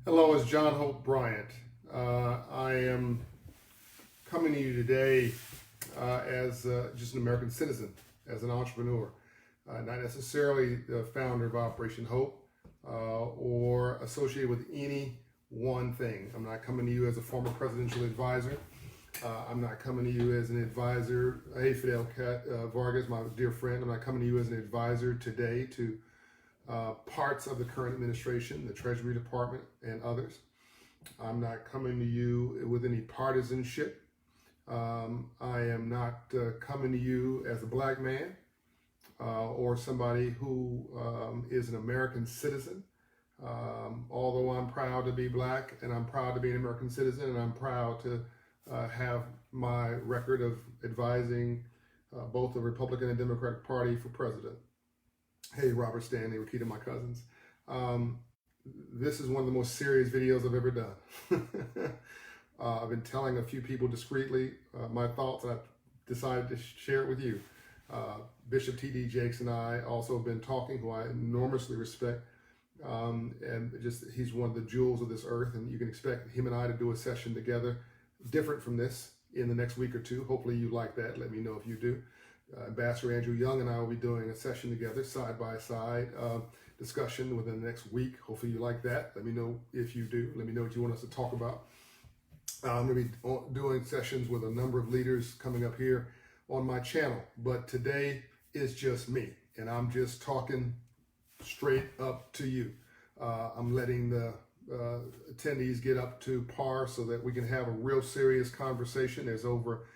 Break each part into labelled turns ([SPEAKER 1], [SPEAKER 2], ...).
[SPEAKER 1] Hello, it's John Hope Bryant. I am coming to you today as just an American citizen, as an entrepreneur, not necessarily the founder of Operation Hope or associated with any one thing. I'm not coming to you as a former presidential advisor. I'm not coming to you as an advisor. Hey, Fidel Vargas, my dear friend, I'm not coming to you as an advisor today to parts of the current administration, the Treasury Department, and others. I'm not coming to you with any partisanship. I am not coming to you as a black man or somebody who is an American citizen. Although I'm proud to be black and I'm proud to be an American citizen and I'm proud to have my record of advising both the Republican and Democratic Party for president. Hey, Robert Stanley, Rakita, my cousins. This is one of the most serious videos I've ever done. I've been telling a few people discreetly my thoughts, and I've decided to share it with you. Bishop T.D. Jakes and I also have been talking, who I enormously respect, and he's one of the jewels of this earth, and you can expect him and I to do a session together, different from this, in the next week or two. Hopefully you like that. Let me know if you do. Ambassador Andrew Young and I will be doing a session together, side-by-side discussion within the next week. Hopefully you like that. Let me know if you do. Let me know what you want us to talk about. I'm going to be doing sessions with a number of leaders coming up here on my channel. But today is just me, and I'm just talking straight up to you. I'm letting the attendees get up to par so that we can have a real serious conversation. There's over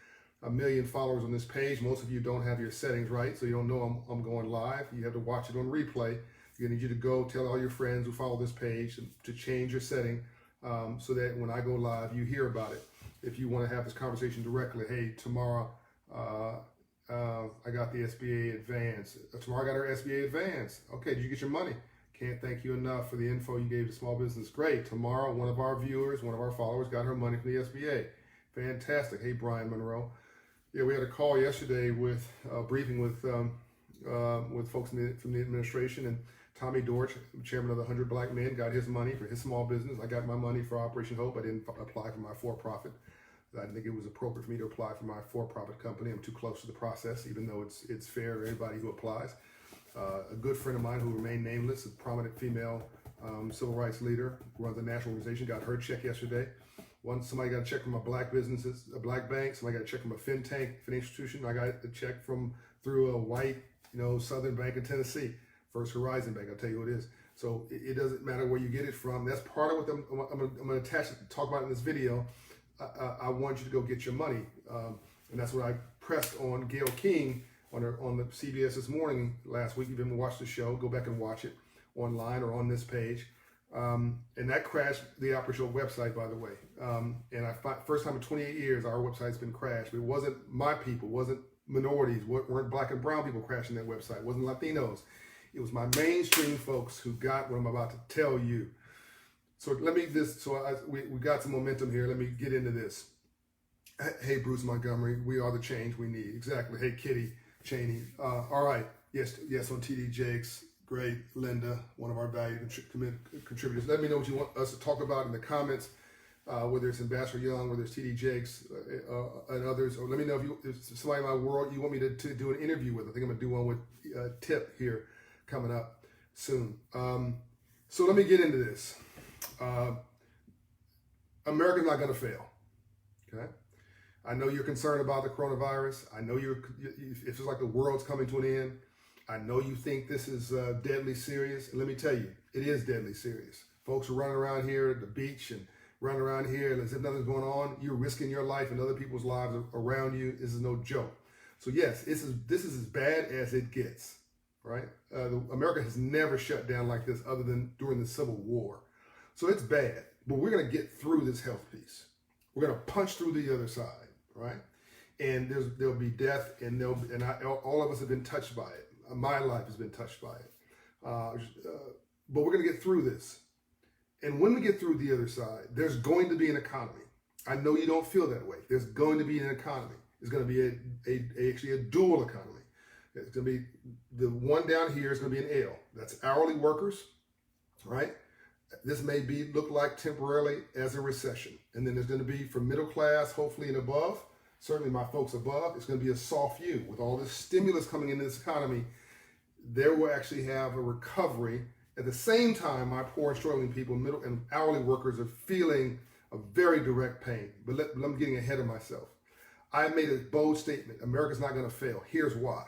[SPEAKER 1] 1 million followers on this page. Most of you don't have your settings right, so you don't know I'm going live. You have to watch it on replay. I need you to go tell all your friends who follow this page to change your setting so that when I go live, you hear about it. If you want to have this conversation directly, hey, tomorrow I got the SBA advance. Tomorrow I got our SBA advance. Okay, did you get your money? Can't thank you enough for the info you gave to small business. Great. Tomorrow, one of our viewers, one of our followers got her money from the SBA. Fantastic. Hey, Brian Monroe. Yeah, we had a call yesterday with a briefing with folks from the administration, and Tommy Dortch, chairman of the 100 Black Men, got his money for his small business. I got my money for Operation Hope. I didn't apply for my for-profit. I didn't think it was appropriate for me to apply for my for-profit company. I'm too close to the process, even though it's fair to anybody who applies. A good friend of mine who remained nameless, a prominent female civil rights leader, runs a national organization, got her check yesterday. Somebody got a check from a black businesses, a black bank. Somebody got a check from a financial institution. I got a check through a white, Southern Bank in Tennessee, First Horizon Bank. I'll tell you what it is. So it doesn't matter where you get it from. That's part of what I'm going to talk about in this video. I want you to go get your money, and that's what I pressed on Gayle King on the CBS This Morning last week. If you haven't watched the show, go back and watch it online or on this page. And that crashed the Operation Hope website, by the way. And first time in 28 years, our website's been crashed. But it wasn't my people, wasn't minorities, weren't black and brown people crashing that website, wasn't Latinos. It was my mainstream folks who got what I'm about to tell you. So we got some momentum here. Let me get into this. Hey, Bruce Montgomery, we are the change we need. Exactly. Hey, Kitty Cheney. All right. Yes, on TD Jakes. Great. Linda, one of our valued contributors. Let me know what you want us to talk about in the comments, whether it's Ambassador Young, whether it's TD Jakes, and others. Or let me know if somebody in my world you want me to do an interview with. I think I'm going to do one with Tip here coming up soon. So let me get into this. America's not going to fail. Okay? I know you're concerned about the coronavirus. I know it feels like the world's coming to an end. I know you think this is deadly serious. And let me tell you, it is deadly serious. Folks are running around here at the beach and running around here as if nothing's going on. You're risking your life and other people's lives around you. This is no joke. So yes, this is as bad as it gets, right? America has never shut down like this other than during the Civil War. So it's bad, but we're going to get through this health piece. We're going to punch through the other side, right? And there'll be death, and all of us have been touched by it. My life has been touched by it. But we're going to get through this. And when we get through the other side, there's going to be an economy. I know you don't feel that way. There's going to be an economy. It's going to be actually a dual economy. It's going to be, the one down here is going to be an L. That's hourly workers, right? This may look like temporarily as a recession. And then there's going to be for middle class, hopefully and above, certainly my folks above, it's going to be a soft U. With all this stimulus coming into this economy, there will actually have a recovery. At the same time, my poor and struggling people, middle and hourly workers, are feeling a very direct pain. But I'm getting ahead of myself. I made a bold statement. America's not going to fail. Here's why.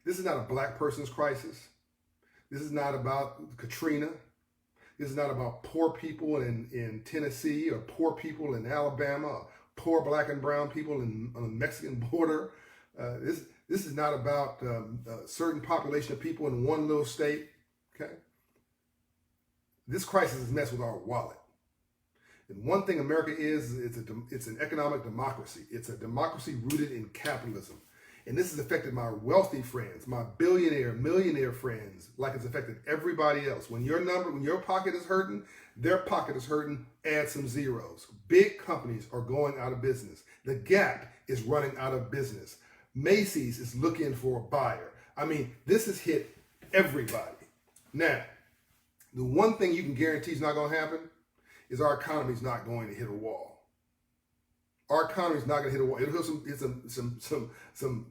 [SPEAKER 1] This is not a black person's crisis. This is not about Katrina. This is not about poor people in Tennessee or poor people in Alabama, or poor black and brown people on the Mexican border. This is not about a certain population of people in one little state. Okay. This crisis has messed with our wallet. And one thing America is, it's an economic democracy. It's a democracy rooted in capitalism. And this has affected my wealthy friends, my billionaire, millionaire friends, like it's affected everybody else. When your pocket is hurting, their pocket is hurting, add some zeros. Big companies are going out of business. The Gap is running out of business. Macy's is looking for a buyer. I mean, this has hit everybody. Now, the one thing you can guarantee is not going to happen is our economy is not going to hit a wall. Our economy is not going to hit a wall. It'll hit some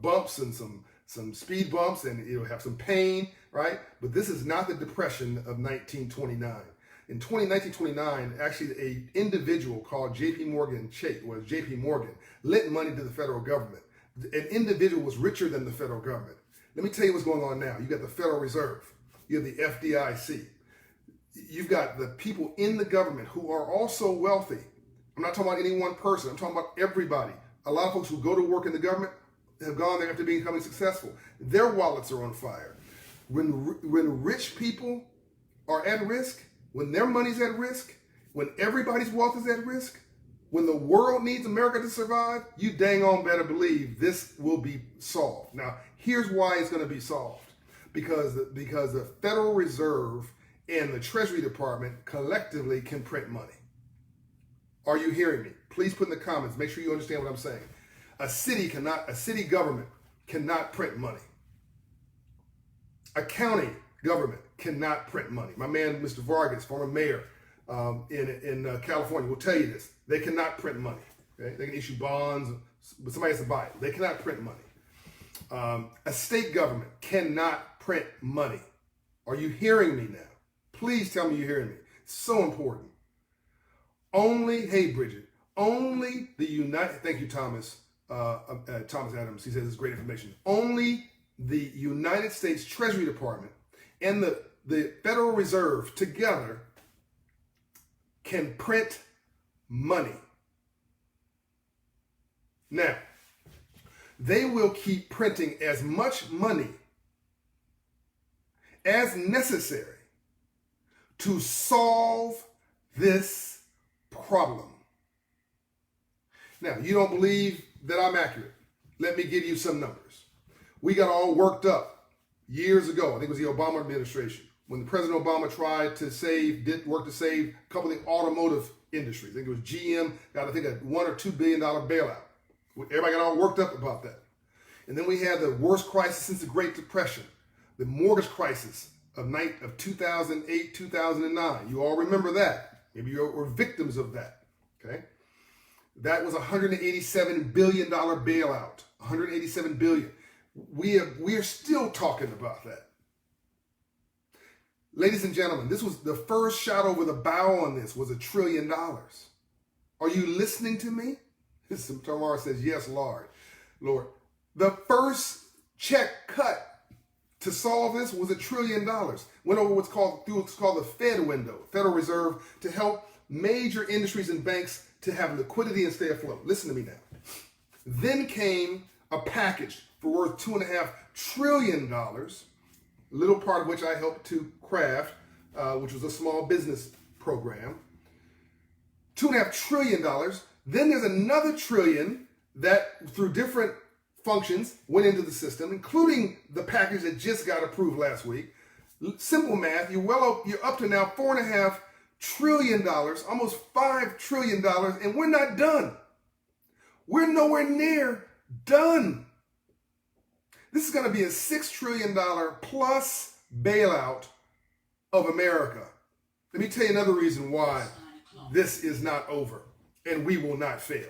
[SPEAKER 1] bumps and some speed bumps, and it'll have some pain, right? But this is not the depression of 1929. In 1929, actually, an individual called J.P. Morgan lent money to the federal government. An individual was richer than the federal government. Let me tell you what's going on now. You got the Federal Reserve. You have the FDIC. You've got the people in the government who are also wealthy. I'm not talking about any one person. I'm talking about everybody. A lot of folks who go to work in the government have gone there after becoming successful. Their wallets are on fire. When rich people are at risk, when their money's at risk, when everybody's wealth is at risk, when the world needs America to survive, you dang on better believe this will be solved. Now, here's why it's going to be solved. Because the Federal Reserve and the Treasury Department collectively can print money. Are you hearing me? Please put in the comments. Make sure you understand what I'm saying. A city government cannot print money. A county government cannot print money. My man, Mr. Vargas, former mayor in California, will tell you this. They cannot print money. Okay? They can issue bonds, but somebody has to buy it. They cannot print money. A state government cannot print money. Are you hearing me now? Please tell me you're hearing me. It's so important. Hey Bridget, only the thank you Thomas Adams, he says it's great information. Only the United States Treasury Department and the Federal Reserve together can print money. Now, they will keep printing as much money as necessary to solve this problem. Now, you don't believe that I'm accurate. Let me give you some numbers. We got all worked up years ago. I think it was the Obama administration when President Obama tried to did work to save a couple of the automotive industries. I think it was GM got, I think, a $1 or $2 billion bailout. Everybody got all worked up about that. And then we had the worst crisis since the Great Depression, the mortgage crisis of 2008, 2009. You all remember that. Maybe you were victims of that. Okay, that was a $187 billion bailout. $187 billion. We are still talking about that. Ladies and gentlemen, this was the first shot over the bow on this was $1 trillion. Are you listening to me? Tamara says, yes, Lord. The first check cut to solve this was $1 trillion. Went over what's called the Fed window, Federal Reserve, to help major industries and banks to have liquidity and stay afloat. Listen to me now. Then came a package for worth $2.5 trillion, a little part of which I helped to craft, which was a small business program. $2.5 trillion. Then there's another trillion that, through different functions, went into the system, including the package that just got approved last week. Simple math, you're up to now $4.5 trillion, almost $5 trillion, and we're not done. We're nowhere near done. This is going to be a $6 trillion plus bailout of America. Let me tell you another reason why this is not over and we will not fail.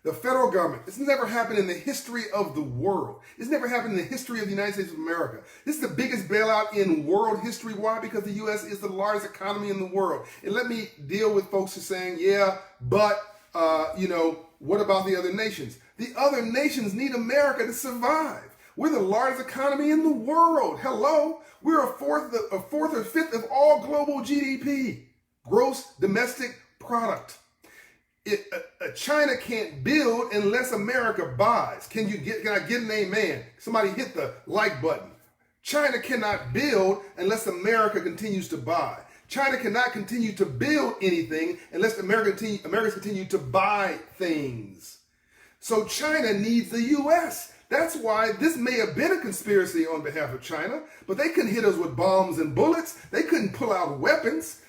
[SPEAKER 1] The federal government, this has never happened in the history of the world. It's never happened in the history of the United States of America. This is the biggest bailout in world history. Why? Because the U.S. is the largest economy in the world. And let me deal with folks who are saying, yeah, but, what about the other nations? The other nations need America to survive. We're the largest economy in the world. Hello. We're a fourth or fifth of all global GDP, gross domestic product. China can't build unless America buys. Can I get an amen? Somebody hit the like button. China cannot build unless America continues to buy. China cannot continue to build anything unless America's continue to buy things. So China needs the U.S. That's why this may have been a conspiracy on behalf of China, but they couldn't hit us with bombs and bullets. They couldn't pull out weapons.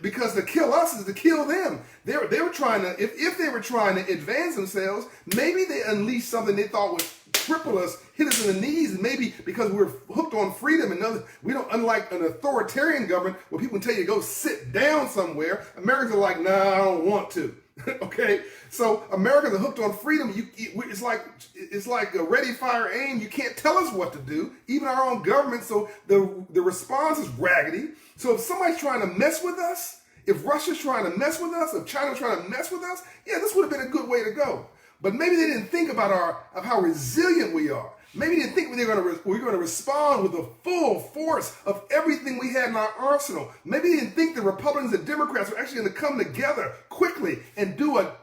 [SPEAKER 1] Because to kill us is to kill them. They were trying to, if they were trying to advance themselves, maybe they unleashed something they thought would cripple us, hit us in the knees, and maybe because we're hooked on freedom and we don't, unlike an authoritarian government where people can tell you to go sit down somewhere, Americans are like, nah, I don't want to. Okay, so Americans are hooked on freedom. It's like a ready, fire, aim. You can't tell us what to do, even our own government. So the response is raggedy. So if somebody's trying to mess with us, if Russia's trying to mess with us, if China's trying to mess with us, yeah, this would have been a good way to go. But maybe they didn't think about how resilient we are. Maybe they didn't think we're going to respond with the full force of everything we had in our arsenal. Maybe they didn't think the Republicans and Democrats were actually going to come together quickly and do a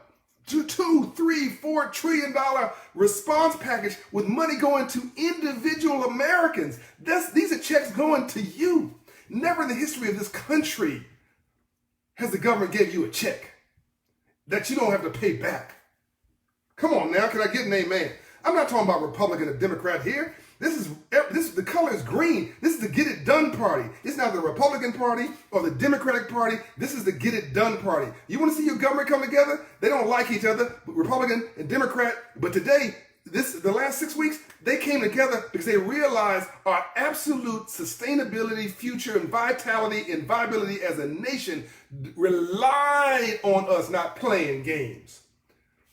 [SPEAKER 1] $2, $3, $4 trillion response package with money going to individual Americans. These are checks going to you. Never in the history of this country has the government gave you a check that you don't have to pay back. Come on now, can I get an amen? I'm not talking about Republican or Democrat here. The color is green. This is the Get It Done party. It's not the Republican Party or the Democratic Party. This is the Get It Done party. You want to see your government come together? They don't like each other, Republican and Democrat. But today, the last 6 weeks, they came together because they realized our absolute sustainability, future, and vitality and viability as a nation relied on us not playing games.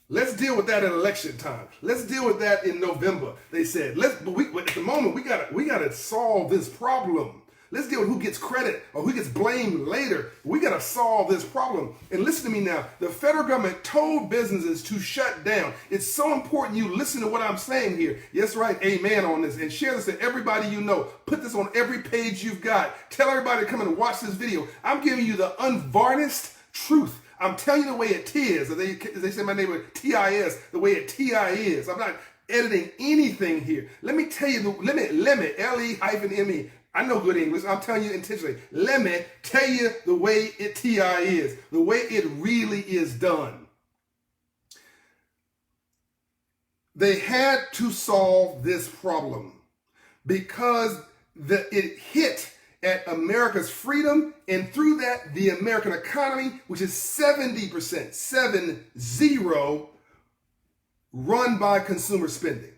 [SPEAKER 1] Let's deal with that at election time. Let's deal with that in November. They said, but at the moment we gotta solve this problem. Let's deal with who gets credit or who gets blamed later. We gotta solve this problem. And listen to me now. The federal government told businesses to shut down. It's so important you listen to what I'm saying here. Yes, right. Amen on this. And share this to everybody you know. Put this on every page you've got. Tell everybody to come and watch this video. I'm giving you the unvarnished truth. I'm telling you the way it is. As they say in my neighborhood, TIS, the way it TI is. I'm not editing anything here. Let me tell you, LE-ME. I know good English. I'm telling you intentionally. Let me tell you the way it TI is. The way it really is done. They had to solve this problem because it hit at America's freedom, and through that, the American economy, which is 70%, 70, run by consumer spending.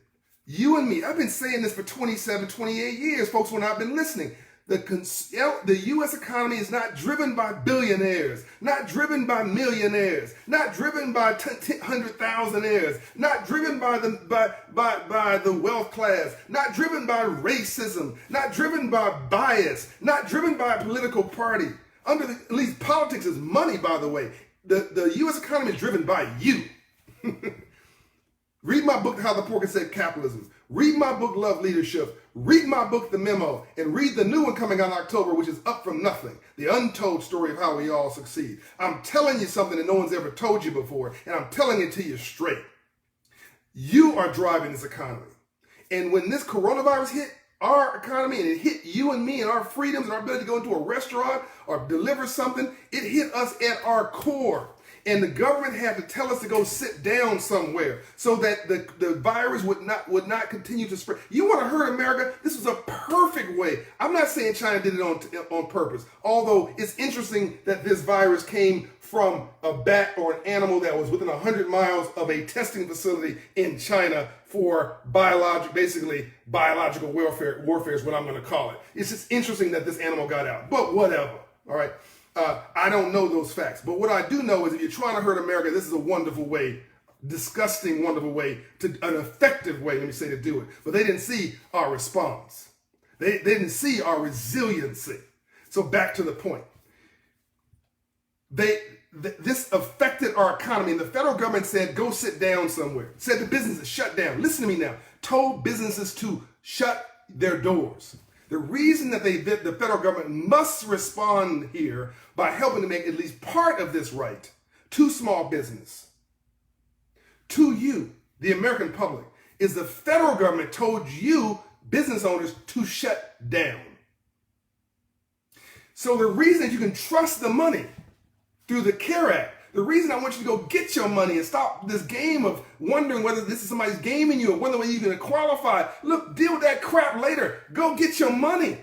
[SPEAKER 1] You and me, I've been saying this for 27, 28 years, folks, when I've been listening. The U.S. economy is not driven by billionaires, not driven by millionaires, not driven by 100,000aires, not driven by the wealth class, not driven by racism, not driven by bias, not driven by a political party. At least politics is money, by the way. The U.S. economy is driven by you. Read my book, How the Poor Can Save Capitalism. Read my book, Love Leadership. Read my book, The Memo. And read the new one coming out in October, which is Up From Nothing, the untold story of how we all succeed. I'm telling you something that no one's ever told you before, and I'm telling it to you straight. You are driving this economy. And when this coronavirus hit our economy and it hit you and me and our freedoms and our ability to go into a restaurant or deliver something, it hit us at our core. And the government had to tell us to go sit down somewhere so that the virus would not continue to spread. You want to hurt America? This was a perfect way. I'm not saying China did it on purpose, although it's interesting that this virus came from a bat or an animal that was within 100 miles of a testing facility in China for biological warfare is what I'm going to call it. It's just interesting that this animal got out, but whatever. All right. I don't know those facts. But what I do know is if you're trying to hurt America, this is a wonderful way, disgusting, wonderful way, an effective way, let me say, to do it. But they didn't see our response. They didn't see our resiliency. So back to the point. This affected our economy, and the federal government said, go sit down somewhere. Said the businesses shut down. Listen to me now. Told businesses to shut their doors. The reason that the federal government must respond here by helping to make at least part of this right to small business, to you, the American public, is the federal government told you, business owners, to shut down. So the reason that you can trust the money through the CARE Act, the reason I want you to go get your money and stop this game of wondering whether this is somebody's gaming you or whether you're going to qualify. Look, deal with that crap later. Go get your money.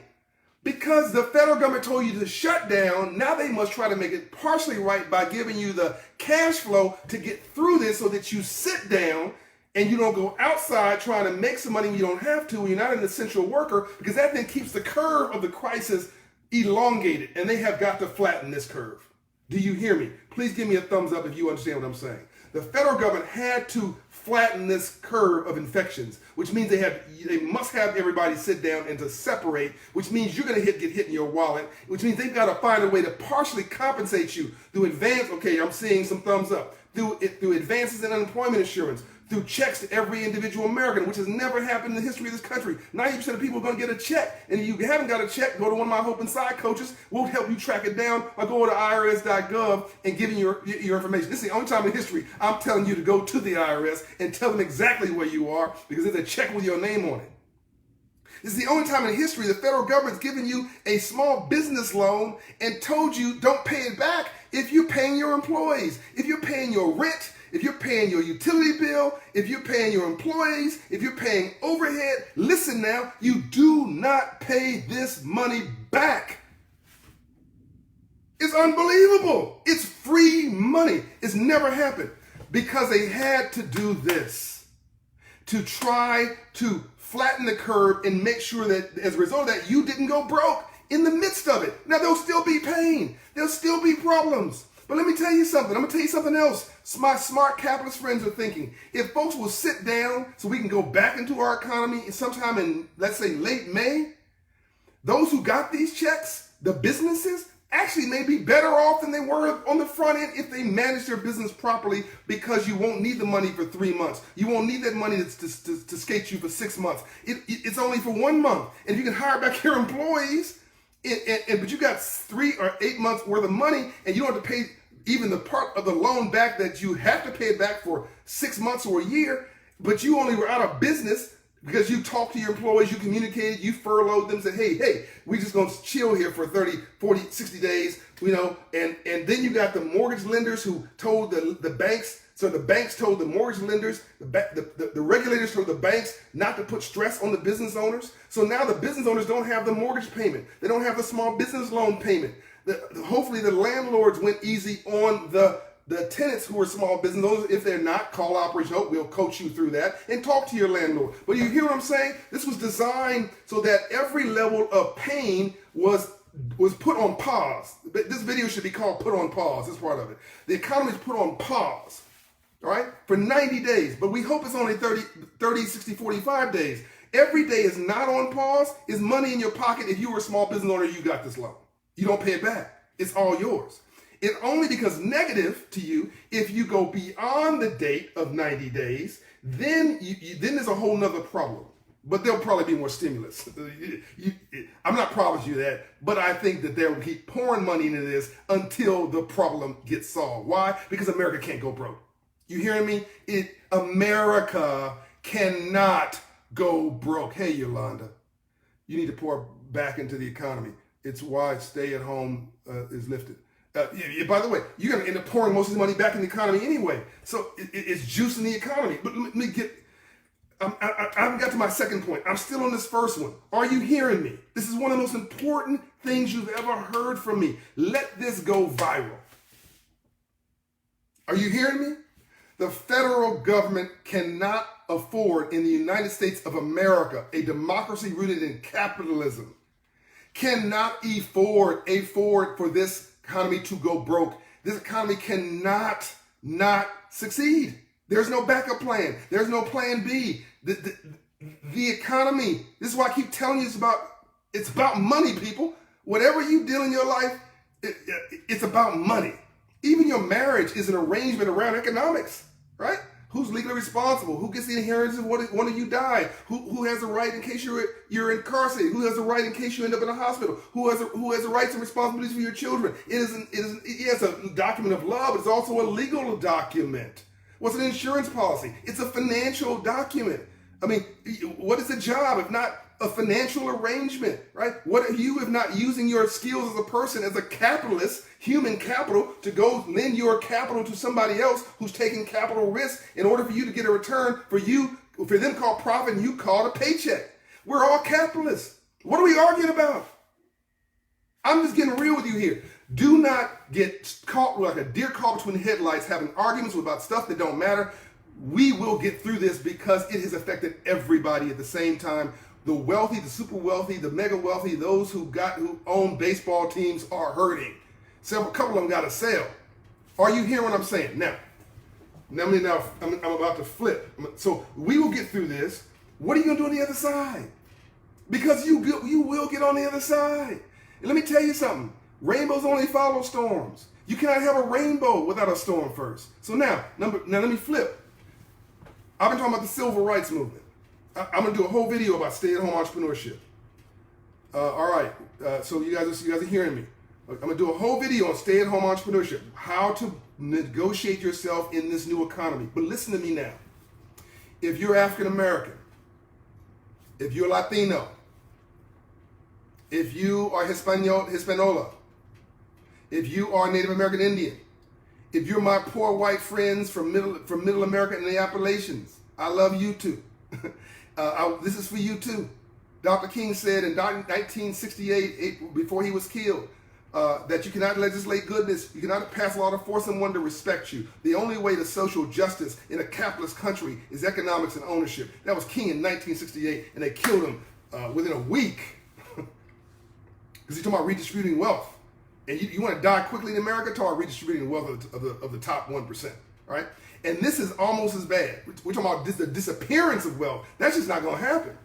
[SPEAKER 1] Because the federal government told you to shut down, now they must try to make it partially right by giving you the cash flow to get through this so that you sit down and you don't go outside trying to make some money when you don't have to, when you're not an essential worker, because that then keeps the curve of the crisis elongated, and they have got to flatten this curve. Do you hear me? Please give me a thumbs up if you understand what I'm saying. The federal government had to flatten this curve of infections, which means they must have everybody sit down and to separate, which means you're going to get hit in your wallet, which means they've got to find a way to partially compensate you through okay, I'm seeing some thumbs up, through advances in unemployment insurance, through checks to every individual American, which has never happened in the history of this country. 90% of people are going to get a check. And if you haven't got a check, go to one of my Hope Inside coaches. We'll help you track it down or go to irs.gov and give you your information. This is the only time in history I'm telling you to go to the IRS and tell them exactly where you are, because there's a check with your name on it. This is the only time in history the federal government's given you a small business loan and told you don't pay it back if you're paying your employees, if you're paying your rent, if you're paying your utility bill, if you're paying your employees, if you're paying overhead. Listen now, you do not pay this money back. It's unbelievable. It's free money. It's never happened because they had to do this to try to flatten the curve and make sure that as a result of that, you didn't go broke in the midst of it. Now, there'll still be pain. There'll still be problems. But let me tell you something. I'm going to tell you something else. My smart capitalist friends are thinking. If folks will sit down so we can go back into our economy sometime in, let's say, late May, those who got these checks, the businesses, actually may be better off than they were on the front end if they manage their business properly, because you won't need the money for 3 months. You won't need that money to skate you for 6 months. It's only for 1 month. And you can hire back your employees, but you got 3 or 8 months worth of money, and you don't have to pay even the part of the loan back that you have to pay it back for 6 months or a year, but you only were out of business because you talked to your employees, you communicated, you furloughed them, said, hey, we just going to chill here for 30, 40, 60 days, and then you got the mortgage lenders who told the banks, so the banks told the mortgage lenders, the regulators told the banks not to put stress on the business owners. So now the business owners don't have the mortgage payment. They don't have the small business loan payment. Hopefully the landlords went easy on the tenants who are small business owners. If they're not, call Operation Hope. We'll coach you through that and talk to your landlord. But you hear what I'm saying? This was designed so that every level of pain was put on pause. This video should be called Put on Pause. That's part of it. The economy is put on pause, all right, for 90 days. But we hope it's only 30, 60, 45 days. Every day is not on pause. Is money in your pocket. If you were a small business owner, you got this loan. You don't pay it back. It's all yours. It only becomes negative to you if you go beyond the date of 90 days. Then there's a whole nother problem. But there'll probably be more stimulus. I'm not promising you that, but I think that they'll keep pouring money into this until the problem gets solved. Why? Because America can't go broke. You hearing me? America cannot go broke. Hey, Yolanda, you need to pour back into the economy. It's why stay at home is lifted. By the way, you're going to end up pouring most of the money back in the economy anyway. So it's juicing the economy. But let me get, I haven't got to my second point. I'm still on this first one. Are you hearing me? This is one of the most important things you've ever heard from me. Let this go viral. Are you hearing me? The federal government cannot afford, in the United States of America, a democracy rooted in capitalism, cannot afford for this economy to go broke. This economy cannot not succeed. There's no backup plan. There's no plan B. The economy, this is why I keep telling you it's about money, people. Whatever you deal in your life, it's about money. Even your marriage is an arrangement around economics, right? Who's legally responsible? Who gets the inheritance of one of you die? Who has the right in case you're incarcerated? Who has the right in case you end up in a hospital? Who has the rights and responsibilities for your children? It's a document of law, but it's also a legal document. What's an insurance policy? It's a financial document. I mean, what is a job if not a financial arrangement, right? What are you if not using your skills as a person, as a capitalist, human capital, to go lend your capital to somebody else who's taking capital risk in order for you to get a return for them called profit and you call it a paycheck. We're all capitalists. What are we arguing about? I'm just getting real with you here. Do not get caught like a deer caught between the headlights having arguments about stuff that don't matter. We will get through this because it has affected everybody at the same time. The wealthy, the super wealthy, the mega wealthy, those who own baseball teams are hurting. A couple of them got to sell. Are you hearing what I'm saying? Now I'm about to flip. So we will get through this. What are you going to do on the other side? Because you will get on the other side. And let me tell you something. Rainbows only follow storms. You cannot have a rainbow without a storm first. So now let me flip. I've been talking about the civil rights movement. I'm going to do a whole video about stay-at-home entrepreneurship. All right, so you guys are hearing me. I'm going to do a whole video on stay-at-home entrepreneurship, how to negotiate yourself in this new economy. But listen to me now. If you're African American, if you're Latino, if you are Hispanola, if you are Native American Indian, if you're my poor white friends from Middle America and the Appalachians, I love you too. This is for you too. Dr. King said in 1968, before he was killed, that you cannot legislate goodness, you cannot pass a law to force someone to respect you. The only way to social justice in a capitalist country is economics and ownership. That was King in 1968, and they killed him within a week because he's talking about redistributing wealth. And you want to die quickly in America? Talk about redistributing the wealth of the top 1%, right? And this is almost as bad. We're talking about the disappearance of wealth. That's just not going to happen.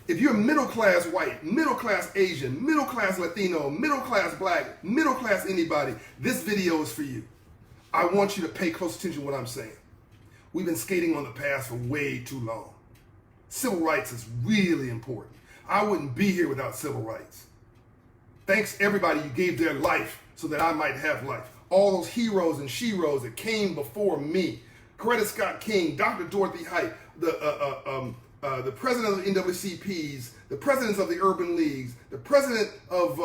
[SPEAKER 1] If you're middle-class white, middle-class Asian, middle-class Latino, middle-class black, middle-class anybody, this video is for you. I want you to pay close attention to what I'm saying. We've been skating on the past for way too long. Civil rights is really important. I wouldn't be here without civil rights. Thanks everybody you gave their life so that I might have life. All those heroes and sheroes that came before me. Coretta Scott King, Dr. Dorothy Height, the president of the NAACPs, the presidents of the urban leagues, the president of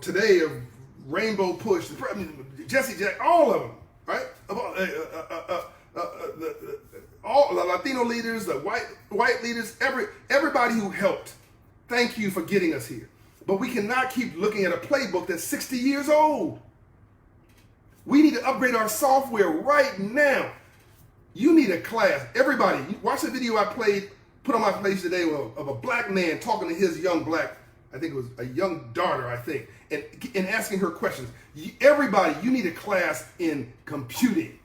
[SPEAKER 1] today of Rainbow Push, Jesse Jack, all of them, right? All the Latino leaders, the white leaders, everybody who helped. Thank you for getting us here. But we cannot keep looking at a playbook that's 60 years old. We need to upgrade our software right now. You need a class. Everybody, watch the video I put on my page today of a black man talking to his young black, I think it was a young daughter, I think, and asking her questions. Everybody, you need a class in computing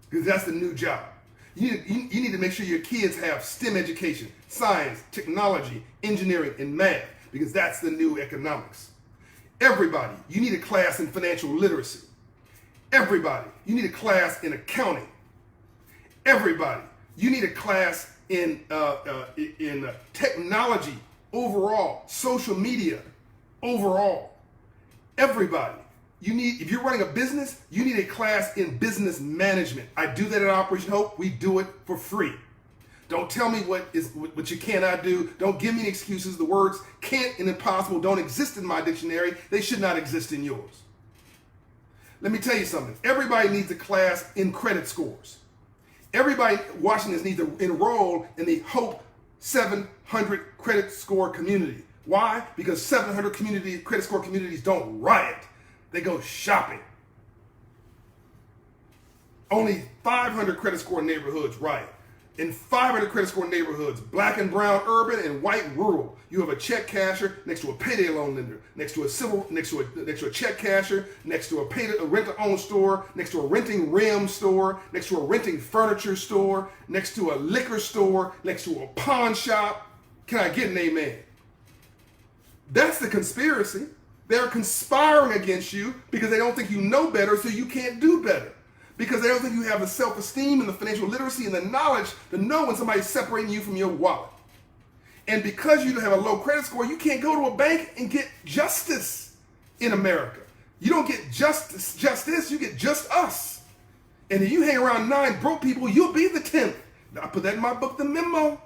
[SPEAKER 1] because that's the new job. You need to make sure your kids have STEM education, science, technology, engineering, and math, because that's the new economics. Everybody, you need a class in financial literacy. Everybody, you need a class in accounting. Everybody, you need a class in technology overall, social media overall. Everybody, if you're running a business, you need a class in business management. I do that at Operation Hope. We do it for free. Don't tell me what you cannot do. Don't give me excuses. The words can't and impossible don't exist in my dictionary. They should not exist in yours. Let me tell you something. Everybody needs a class in credit scores. Everybody watching this needs to enroll in the Hope 700 credit score community. Why? Because 700 credit score communities don't riot. They go shopping. Only 500 credit score neighborhoods riot. in 500 credit score neighborhoods, black and brown, urban and white rural. You have a check casher next to a payday loan lender, next to a check casher, next to a rent-to-own store, next to a renting rim store, next to a renting furniture store, next to a liquor store, next to a pawn shop. Can I get an amen? That's the conspiracy. They're conspiring against you because they don't think you know better, so you can't do better. Because they don't think you have the self-esteem and the financial literacy and the knowledge to know when somebody's separating you from your wallet. And because you have a low credit score, you can't go to a bank and get justice in America. You don't get justice, you get just us. And if you hang around 9 broke people, you'll be the 10th. I put that in my book, The Memo.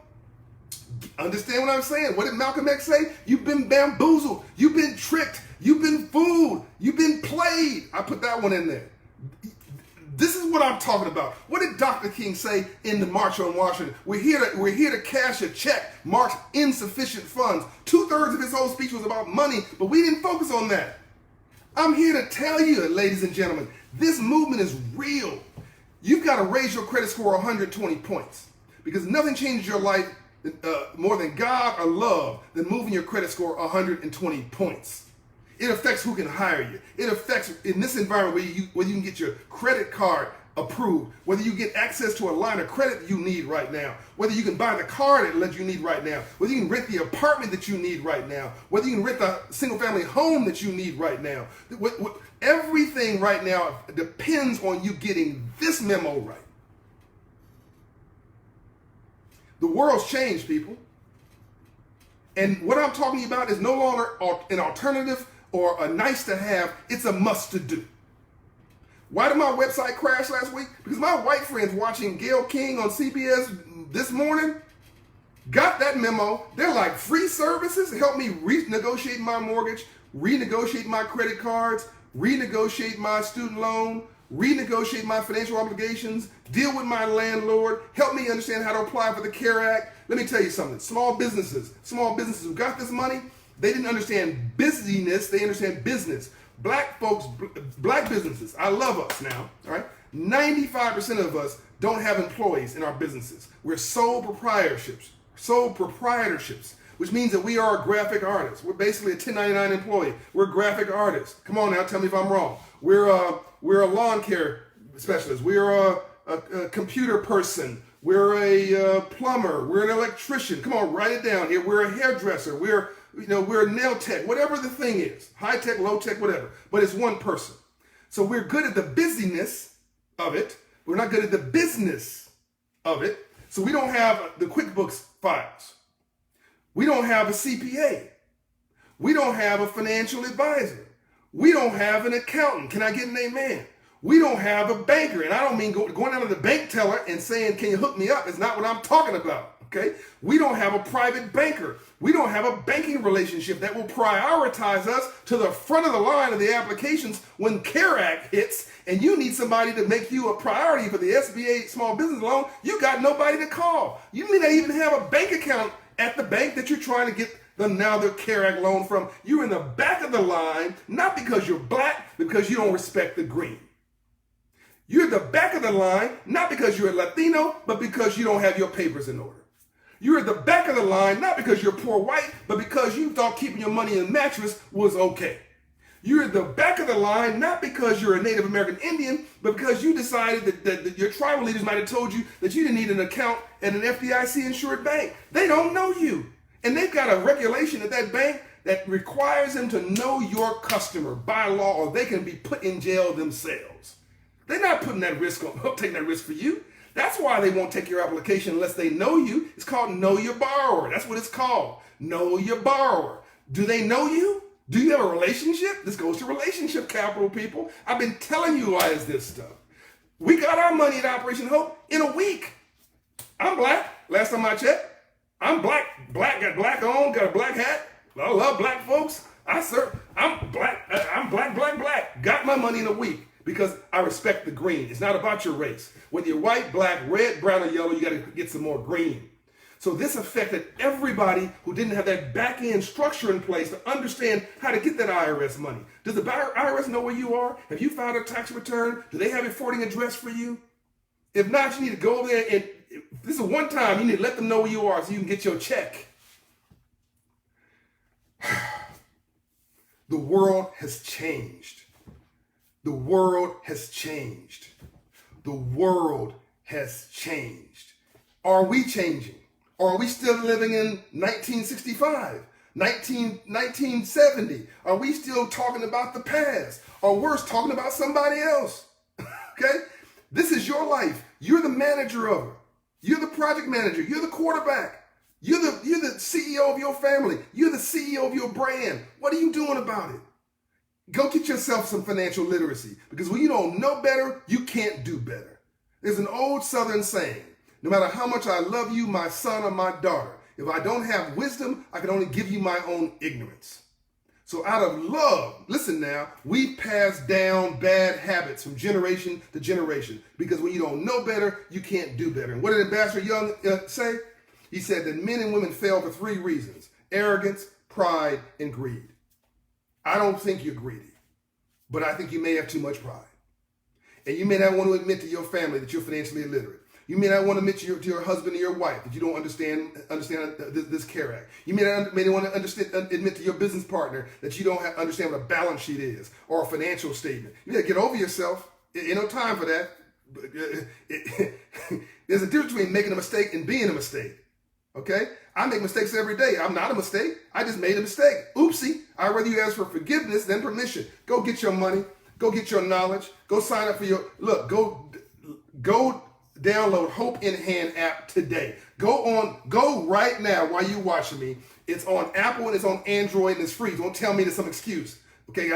[SPEAKER 1] Understand what I'm saying? What did Malcolm X say? You've been bamboozled. You've been tricked. You've been fooled. You've been played. I put that one in there. This is what I'm talking about. What did Dr. King say in the March on Washington? We're here to cash a check marked insufficient funds. 2/3 of his whole speech was about money, but we didn't focus on that. I'm here to tell you, ladies and gentlemen, this movement is real. You've got to raise your credit score 120 points because nothing changes your life more than God or love than moving your credit score 120 points. It affects who can hire you. It affects, in this environment, whether you can get your credit card approved, whether you get access to a line of credit you need right now, whether you can buy the car that you need right now, whether you can rent the apartment that you need right now, whether you can rent the single-family home that you need right now. Everything right now depends on you getting this memo right. The world's changed, people. And what I'm talking about is no longer an alternative or a nice to have, it's a must to do. Why did my website crash last week? Because my white friends watching Gayle King on CBS this morning got that memo. They're like, free services, help me renegotiate my mortgage, renegotiate my credit cards, renegotiate my student loan, renegotiate my financial obligations, deal with my landlord, help me understand how to apply for the CARE Act. Let me tell you something. Small businesses who got this money, they didn't understand busyness, they understand business. Black folks, black businesses, I love us now, all right? 95% of us don't have employees in our businesses. We're sole proprietorships, which means that we are graphic artists. We're basically a 1099 employee. We're graphic artists. Come on now, tell me if I'm wrong. We're a lawn care specialist. We're a computer person. We're a plumber. We're an electrician. Come on, write it down here. We're a hairdresser. We're a nail tech. Whatever the thing is, high tech, low tech, whatever. But it's one person. So we're good at the busyness of it. We're not good at the business of it. So we don't have the QuickBooks files. We don't have a CPA. We don't have a financial advisor. We don't have an accountant. Can I get an amen? We don't have a banker. And I don't mean going down to the bank teller and saying, can you hook me up? It's not what I'm talking about, okay? We don't have a private banker. We don't have a banking relationship that will prioritize us to the front of the line of the applications when CARE Act hits and you need somebody to make you a priority for the SBA small business loan. You got nobody to call. You may not even have a bank account at the bank that you're trying to get the CARE Act loan from. You're in the back of the line, not because you're black, but because you don't respect the green. You're at the back of the line, not because you're a Latino, but because you don't have your papers in order. You're at the back of the line, not because you're poor white, but because you thought keeping your money in a mattress was okay. You're at the back of the line, not because you're a Native American Indian, but because you decided that your tribal leaders might have told you that you didn't need an account at an FDIC insured bank. They don't know you. And they've got a regulation at that bank that requires them to know your customer by law, or they can be put in jail themselves. They're not putting that risk on, taking that risk for you. That's why they won't take your application unless they know you. It's called Know Your Borrower. That's what it's called. Know Your Borrower. Do they know you? Do you have a relationship? This goes to relationship capital, people. I've been telling you why is this stuff. We got our money at Operation Hope in a week. I'm black. Last time I checked. I'm black, got black on, got a black hat. I love black folks. I'm black. Got my money in a week because I respect the green. It's not about your race. Whether you're white, black, red, brown, or yellow, you got to get some more green. So this affected everybody who didn't have that back end structure in place to understand how to get that IRS money. Does the IRS know where you are? Have you filed a tax return? Do they have a forwarding address for you? If not, you need to go over there this is one time you need to let them know where you are so you can get your check. The world has changed. The world has changed. The world has changed. Are we changing? Or are we still living in 1965, 1970? Are we still talking about the past? Or worse, talking about somebody else? Okay? This is your life. You're the manager of it. You're the project manager. You're the quarterback. You're the CEO of your family. You're the CEO of your brand. What are you doing about it? Go get yourself some financial literacy, because when you don't know better, you can't do better. There's an old Southern saying, no matter how much I love you, my son or my daughter, if I don't have wisdom, I can only give you my own ignorance. So out of love, listen now, we pass down bad habits from generation to generation, because when you don't know better, you can't do better. And what did Ambassador Young say? He said that men and women fail for 3 reasons: arrogance, pride, and greed. I don't think you're greedy, but I think you may have too much pride. And you may not want to admit to your family that you're financially illiterate. You may not want to admit to your husband or your wife that you don't understand this CARE Act. You may not want to admit to your business partner that you don't understand what a balance sheet is or a financial statement. You got to get over yourself. Ain't no time for that. There's a difference between making a mistake and being a mistake. Okay? I make mistakes every day. I'm not a mistake. I just made a mistake. Oopsie. I'd rather you ask for forgiveness than permission. Go get your money. Go get your knowledge. Go sign up for your, look, go download Hope in Hand app today. Go right now while you're watching me. It's on Apple and it's on Android and it's free. Don't tell me there's some excuse. Okay?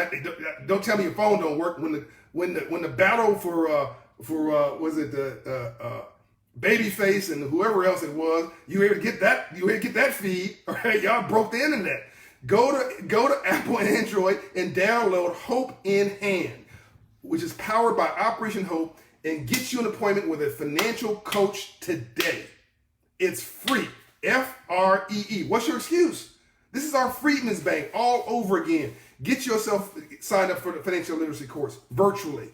[SPEAKER 1] Don't tell me your phone don't work. When the battle for was it Babyface and whoever else it was, you were able to get that. You were able to get that feed. All right, y'all broke the internet. Go to Apple and Android and download Hope in Hand, which is powered by Operation Hope, and get you an appointment with a financial coach today. It's free. Free. What's your excuse? This is our Freedman's Bank all over again. Get yourself signed up for the financial literacy course virtually.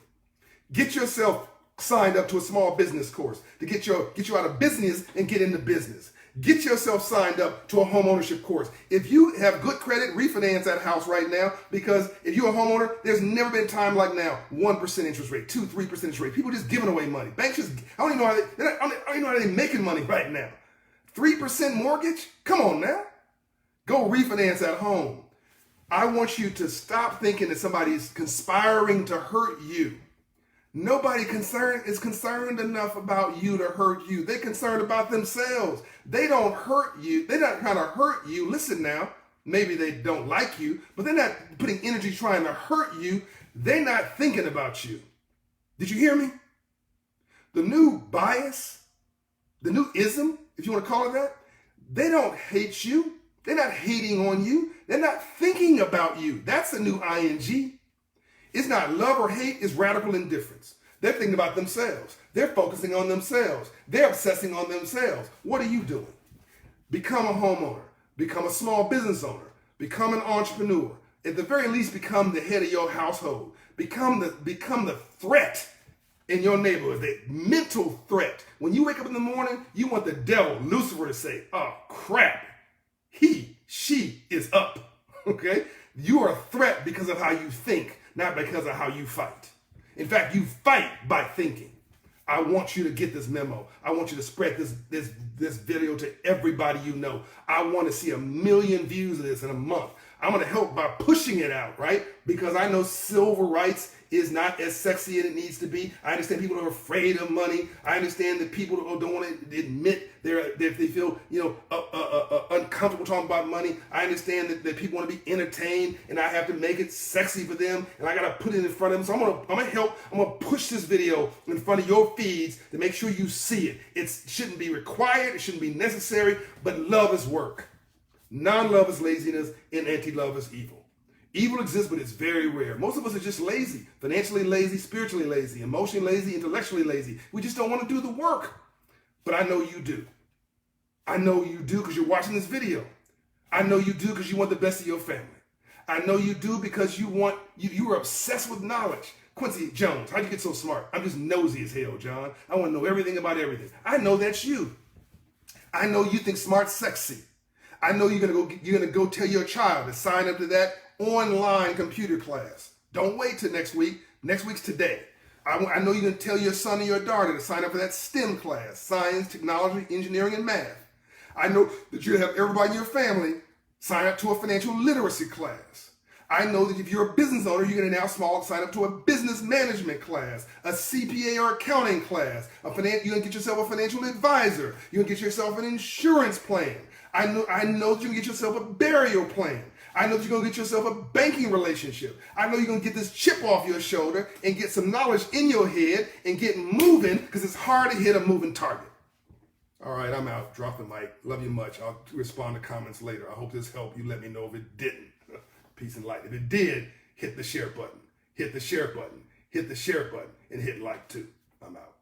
[SPEAKER 1] Get yourself signed up to a small business course to get you out of business and get into business. Get yourself signed up to a home ownership course. If you have good credit, refinance that house right now, because if you're a homeowner, there's never been a time like now. 1% interest rate, 2-3% interest rate. People just giving away money. Banks just, I don't even know how they're making money right now. 3% mortgage? Come on now. Go refinance that home. I want you to stop thinking that somebody's conspiring to hurt you. Nobody is concerned enough about you to hurt you. They're concerned about themselves. They don't hurt you. They're not trying to hurt you. Listen now, maybe they don't like you, but they're not putting energy trying to hurt you. They're not thinking about you. Did you hear me? The new bias, the new ism, if you want to call it that, they don't hate you. They're not hating on you. They're not thinking about you. That's a new ing. It's not love or hate, it's radical indifference. They're thinking about themselves. They're focusing on themselves. They're obsessing on themselves. What are you doing? Become a homeowner. Become a small business owner. Become an entrepreneur. At the very least, become the head of your household. Become the threat in your neighborhood, the mental threat. When you wake up in the morning, you want the devil, Lucifer, to say, oh, crap, she is up, okay? You are a threat because of how you think, not because of how you fight. In fact, you fight by thinking. I want you to get this memo. I want you to spread this video to everybody you know. I want to see 1 million views of this in a month. I'm going to help by pushing it out, right? Because I know civil rights is not as sexy as it needs to be. I understand people are afraid of money. I understand that people don't want to admit they feel uncomfortable talking about money. I understand that people want to be entertained, and I have to make it sexy for them, and I got to put it in front of them. So I'm gonna help. I'm gonna push this video in front of your feeds to make sure you see it. It shouldn't be required. It shouldn't be necessary. But love is work. Non-love is laziness, and anti-love is evil. Evil exists, but it's very rare. Most of us are just lazy, financially lazy, spiritually lazy, emotionally lazy, intellectually lazy. We just don't want to do the work. But I know you do. I know you do because you're watching this video. I know you do because you want the best of your family. I know you do because you are obsessed with knowledge. Quincy Jones, how'd you get so smart? I'm just nosy as hell, John. I want to know everything about everything. I know that's you. I know you think smart's sexy. I know you're gonna go tell your child to sign up to that online computer class. Don't wait till next week. Next week's today. I know you're gonna tell your son or your daughter to sign up for that STEM class, science, technology, engineering, and math. I know that you're gonna have everybody in your family sign up to a financial literacy class. I know that if you're a business owner, you're gonna now sign up to a business management class, a CPA or accounting class. You're gonna get yourself a financial advisor. You're gonna get yourself an insurance plan. I know that you're gonna get yourself a burial plan. I know that you're gonna get yourself a banking relationship. I know you're gonna get this chip off your shoulder and get some knowledge in your head and get moving, because it's hard to hit a moving target. All right, I'm out. Drop the mic. Love you much. I'll respond to comments later. I hope this helped. You let me know if it didn't. Peace and light. If it did, hit the share button. Hit the share button. Hit the share button. And hit like too. I'm out.